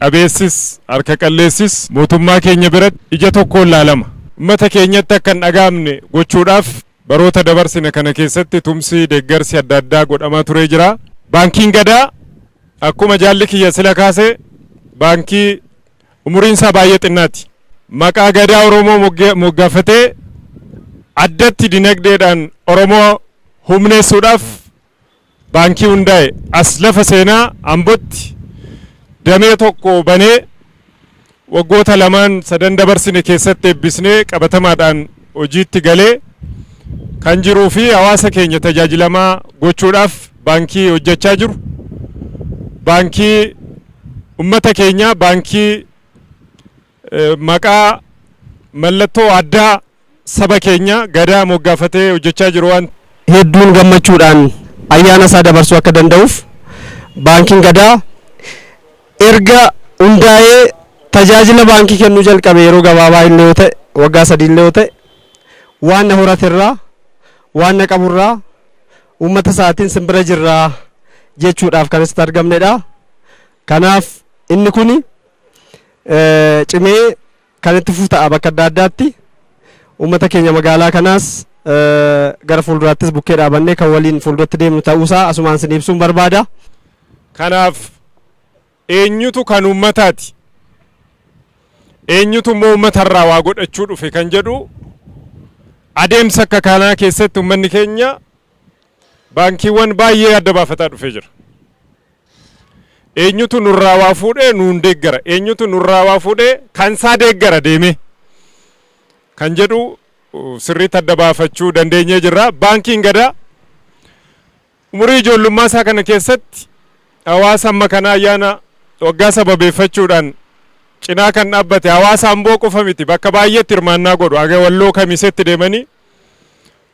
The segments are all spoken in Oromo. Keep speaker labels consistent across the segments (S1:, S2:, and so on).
S1: qabeessis harka qalleessis mootummaa keenya biratti ija tokkoon laalama. Uummata keenyatti akka hin dhagaamne gochuudhaaf baroota dabarsine kana keessatti tumsi deeggarsi adda addaa godhamaa turee jira. Baankiin Gadaa akkuma jaalli kiyya sila kaase baankii umuriin isaa baay'ee xinnaati. Maqaa Gadaa Oromoo moggaafatee addatti dinagdeedhaan Oromoo humneessuudhaaf baankii hundaa'e as lafa seenaa Ambootti damee tokko banee waggoota lamaan sadan dabarsine keessatti eebbisnee qabatamaadhaan hojiitti galee kan jiruu fi hawaasa keenya tajaajilamaa gochuudhaaf baankii hojjechaa jiru. Baankii ummata keenya baankii maqaa mallattoo addaa saba keenya Gadaa moggaafatee hojjechaa jiru waan
S2: hedduun gammachuudhaan ayyaana isaa dabarsuu akka danda'uuf baankiin Gadaa erga hundaa'ee tajaajila baankii kennuu jalqabe yeroo gabaabaa illee yoo ta'e waggaa 3 illee yoo ta'e waan na horaterraa waan na qaburraa uummata isaatiin simbira jirraa jechuudhaaf kan asitti argamnedha. Kanaaf inni kuni cimee kan itti fufu ta'a bakka adda addaatti uummata keenya magaalaa kanaas gara fuulduraattis bukkee dhaabannee kan waliin fuulduratti deemnu ta'uusaa asumaan sin ibsuun barbaada.
S1: Kanaaf eenyutu kan uummataati eenyutu immoo uummatarraa waa godhachuu dhufe kan jedhu adeemsa akka kanaa keessatti uummanni keenya baankiiwwan baay'ee adda baafataa dhufee jira. Eenyutu nurraa waa fuudhee nuun deeggara eenyutu nurraa waa fuudhee kan isaa deeggara deeme kan jedhu sirriitti adda baafachuu dandeenyee jirra. Baankiin Gadaa umurii ijoollummaa isaa kana keessatti hawaasa amma kana ayyaana waggaa sababeeffachuudhaan cinaa kan dhaabbate hawaasa Amboo qofa miti bakka baay'eetti hirmaannaa godhu. Aga Walloo Kamiseetti deemanii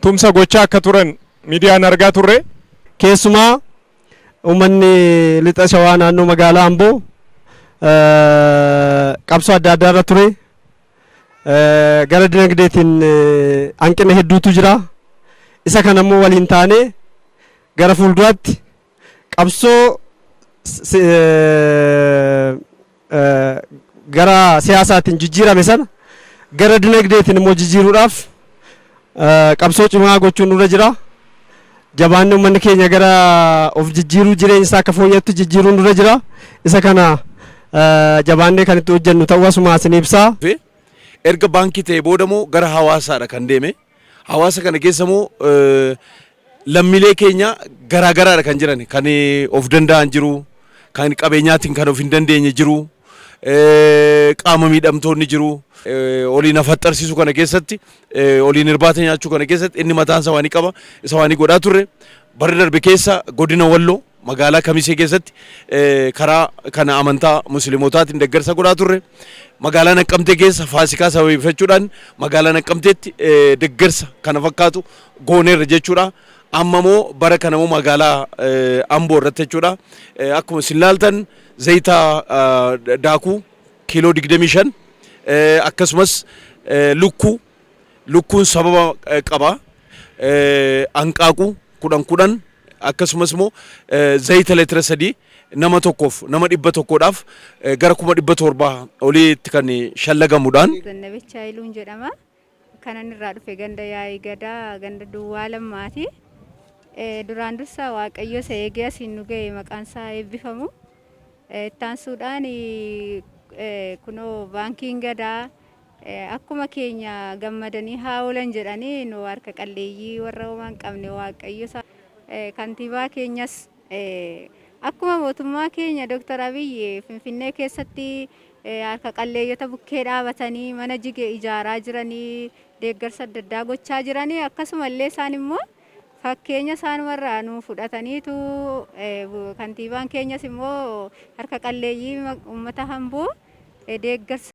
S1: tumsa gochaa akka turan miidiyaan argaa turre.
S2: Keessumaa uummanni lixa shawaa naannoo magaalaa Amboo qabsoo adda addaa irra ture. Gara dinagdeetiin hanqina hedduutu jira. Isa kana immoo waliin taane gara fuulduraatti qabsoo gara siyaasaatiin jijjiirame sana gara dinagdeetiin immoo jijjiiruudhaaf qabsoo cimaa gochuun nurra jira. Jabaanni uummanni keenya gara of jijjiiruu jireenya isaa akka fooyyattu jijjiiruun nurra jira. Isa kana jabaannee kan itti hojjennu ta'uu asuma isin ibsaa.
S3: Erga baankii ta'e boodamoo gara hawaasaadha kan deeme. Hawaasa kana keessamoo lammiilee keenya garaagaraadha kan jiran kan of danda'an jiru kan qabeenyaatiin kan of hin dandeenye jiru qaama miidhamtoonni jiru oliin afaxxarsiisu kana keessatti oliin irbaata nyaachuu kana keessatti inni mataan isaa waanii qaba isa waanii godhaa turre. Bara darbe keessa godina Walloo magaalaa Kamisee keessatti karaa kana amantaa musliimotaatiin deeggarsa godhaa turre. Magaalaa Naqqamtee keessa Faasikaa sababeeffachuudhaan magaalaa Naqqamteetti deeggarsa kana fakkaatu gooneerra jechuudha. Amma moo bara kana moo magaalaa Amboo irratti jechuudha. Akkuma isin ilaaltan zayita daakuu kiiloo 25 akkasumas lukkuun sababa qaba. Hanqaaquu 10 akkasumas immoo zayita leetira 3 nama tokkoof nama 100dhaaf gara 700 oliitti kan shallagamuudhaan.
S4: Gannabicha Hayiluun jedhama. Kanan irraa dhufe ganda yaa'ii Gadaa ganda Duwwaa Lammaati. Duraan dursa Waaqayyo isa eegee asiin nu ga'e maqaan isaa eebbifamu. Ittaansuudhaan kunoo baankiin Gadaa akkuma keenya gammadanii haa oolan jedhanii nu harka qalleeyyii warra homaa hin qabne Waaqayyo kantiibaa keenyas akkuma mootummaa keenya Dr. Abiyyi Finfinnee keessatti harka qalleeyyota bukkee dhaabatanii mana jige ijaaraa jiranii deeggarsa adda addaa gochaa jiranii akkasumallee isaan immoo fakkeenya isaanumarraa nu fudhataniitu kantiibaan keenyas immoo harka qalleeyyii uummata Amboo deeggarsa